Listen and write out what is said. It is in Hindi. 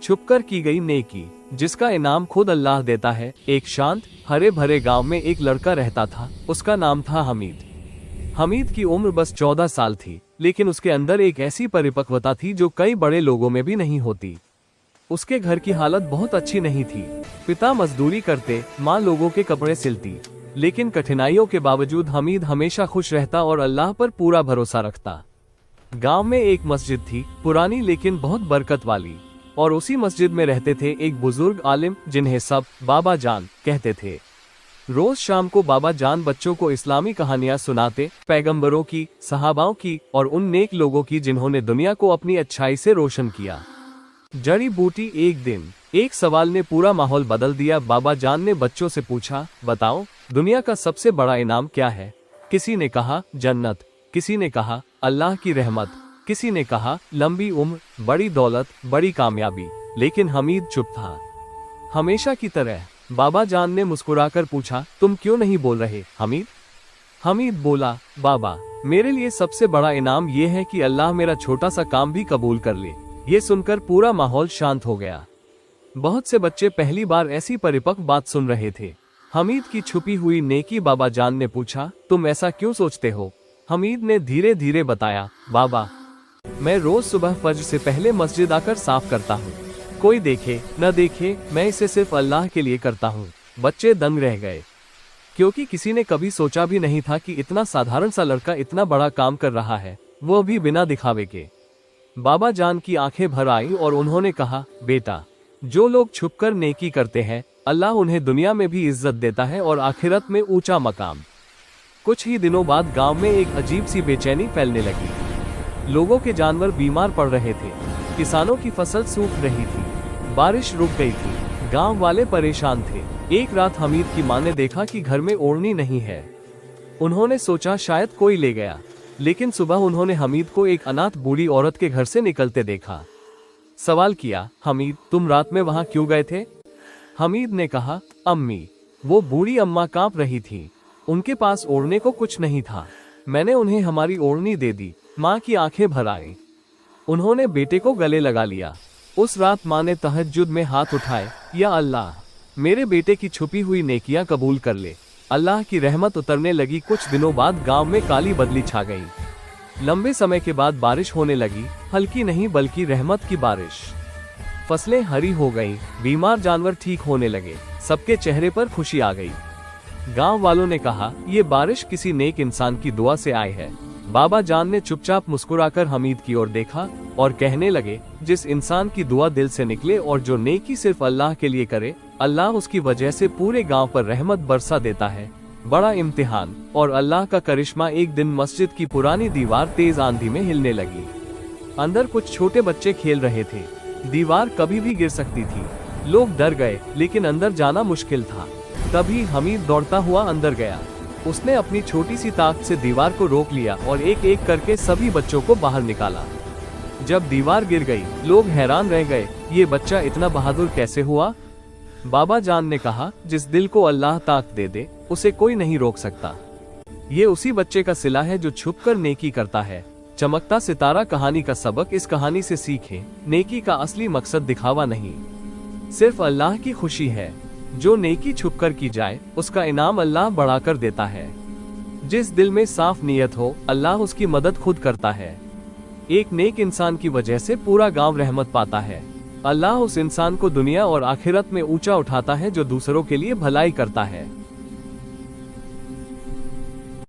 छुपकर की गई नेकी जिसका इनाम खुद अल्लाह देता है। एक शांत हरे भरे गांव में एक लड़का रहता था। उसका नाम था हमीद। हमीद की उम्र बस 14 साल थी, लेकिन उसके अंदर एक ऐसी परिपक्वता थी जो कई बड़े लोगों में भी नहीं होती। उसके घर की हालत बहुत अच्छी नहीं थी। पिता मजदूरी करते, माँ लोगों के कपड़े सिलती, लेकिन कठिनाइयों के बावजूद हमीद हमेशा खुश रहता और अल्लाह पर पूरा भरोसा रखता। गांव में एक मस्जिद थी, पुरानी लेकिन बहुत बरकत वाली, और उसी मस्जिद में रहते थे एक बुजुर्ग आलिम जिन्हें सब बाबा जान कहते थे। रोज शाम को बाबा जान बच्चों को इस्लामी कहानियां सुनाते, पैगंबरों की, सहाबाओं की और उन नेक लोगों की जिन्होंने दुनिया को अपनी अच्छाई से रोशन किया। जड़ी बूटी। एक दिन एक सवाल ने पूरा माहौल बदल दिया। बाबा जान ने बच्चों से पूछा, बताओ दुनिया का सबसे बड़ा इनाम क्या है? किसी ने कहा जन्नत, किसी ने कहा अल्लाह की रहमत, किसी ने कहा लंबी उम्र, बड़ी दौलत, बड़ी कामयाबी। लेकिन हमीद चुप था। हमेशा की तरह बाबा जान ने मुस्कुराकर पूछा, तुम क्यों नहीं बोल रहे हमीद? हमीद बोला, बाबा मेरे लिए सबसे बड़ा इनाम यह है कि अल्लाह मेरा छोटा सा काम भी कबूल कर ले। ये सुनकर पूरा माहौल शांत हो गया। बहुत से बच्चे पहली बार ऐसी परिपक्व बात सुन रहे थे। हमीद की छुपी हुई नेकी। बाबा जान ने पूछा, तुम ऐसा क्यों सोचते हो? हमीद ने धीरे धीरे बताया, बाबा मैं रोज सुबह फज्र से पहले मस्जिद आकर साफ करता हूँ। कोई देखे न देखे, मैं इसे सिर्फ अल्लाह के लिए करता हूँ। बच्चे दंग रह गए, क्योंकि किसी ने कभी सोचा भी नहीं था कि इतना साधारण सा लड़का इतना बड़ा काम कर रहा है, वो भी बिना दिखावे के। बाबा जान की आंखें भर आई और उन्होंने कहा, बेटा जो लोग छुपकर नेकी करते हैं, अल्लाह उन्हें दुनिया में भी इज्जत देता है और आखिरत में ऊंचा मकाम। कुछ ही दिनों बाद गांव में एक अजीब सी बेचैनी फैलने लगी। लोगों के जानवर बीमार पड़ रहे थे, किसानों की फसल सूख रही थी, बारिश रुक गई थी, गांव वाले परेशान थे। एक रात हमीद की मां ने देखा कि घर में ओढ़नी नहीं है। उन्होंने सोचा शायद कोई ले गया, लेकिन सुबह उन्होंने हमीद को एक अनाथ बूढ़ी औरत के घर से निकलते देखा। सवाल किया, हमीद तुम रात में वहां क्यों गए थे? हमीद ने कहा, अम्मी वो बूढ़ी अम्मा कांप रही थी, उनके पास ओढ़ने को कुछ नहीं था, मैंने उन्हें हमारी ओढ़नी दे दी। माँ की आंखें भर आई। उन्होंने बेटे को गले लगा लिया। उस रात माँ ने तहज्जुद में हाथ उठाए, या अल्लाह मेरे बेटे की छुपी हुई नेकियां कबूल कर ले। अल्लाह की रहमत उतरने लगी। कुछ दिनों बाद गांव में काली बदली छा गई। लंबे समय के बाद बारिश होने लगी, हल्की नहीं बल्कि रहमत की बारिश। फसलें हरी हो गईं, बीमार जानवर ठीक होने लगे, सबके चेहरे पर खुशी आ गई। गांव वालों ने कहा, ये बारिश किसी नेक इंसान की दुआ से आई है। बाबा जान ने चुपचाप मुस्कुराकर हमीद की ओर देखा और कहने लगे, जिस इंसान की दुआ दिल से निकले और जो नेकी सिर्फ अल्लाह के लिए करे, अल्लाह उसकी वजह से पूरे गांव पर रहमत बरसा देता है। बड़ा इम्तिहान। और अल्लाह का करिश्मा। एक दिन मस्जिद की पुरानी दीवार तेज आंधी में हिलने लगी। अंदर कुछ छोटे बच्चे खेल रहे थे। दीवार कभी भी गिर सकती थी। लोग डर गए, लेकिन अंदर जाना मुश्किल था। तभी हमीद दौड़ता हुआ अंदर गया। उसने अपनी छोटी सी ताकत से दीवार को रोक लिया और एक एक करके सभी बच्चों को बाहर निकाला। जब दीवार गिर गई, लोग हैरान रह गए, ये बच्चा इतना बहादुर कैसे हुआ? बाबा जान ने कहा, जिस दिल को अल्लाह ताकत दे दे, उसे कोई नहीं रोक सकता। ये उसी बच्चे का सिला है जो छुपकर नेकी करता है। चमकता सितारा कहानी का सबक इस कहानी से सीखें, नेकी का असली मकसद दिखावा नहीं, सिर्फ अल्लाह की खुशी है। जो नेकी छुपकर की जाए, उसका इनाम अल्लाह बढ़ाकर देता है। जिस दिल में साफ नीयत हो, अल्लाह उसकी मदद खुद करता है। एक नेक इंसान की वजह से पूरा गांव रहमत पाता है। अल्लाह उस इंसान को दुनिया और आखिरत में ऊंचा उठाता है जो दूसरों के लिए भलाई करता है।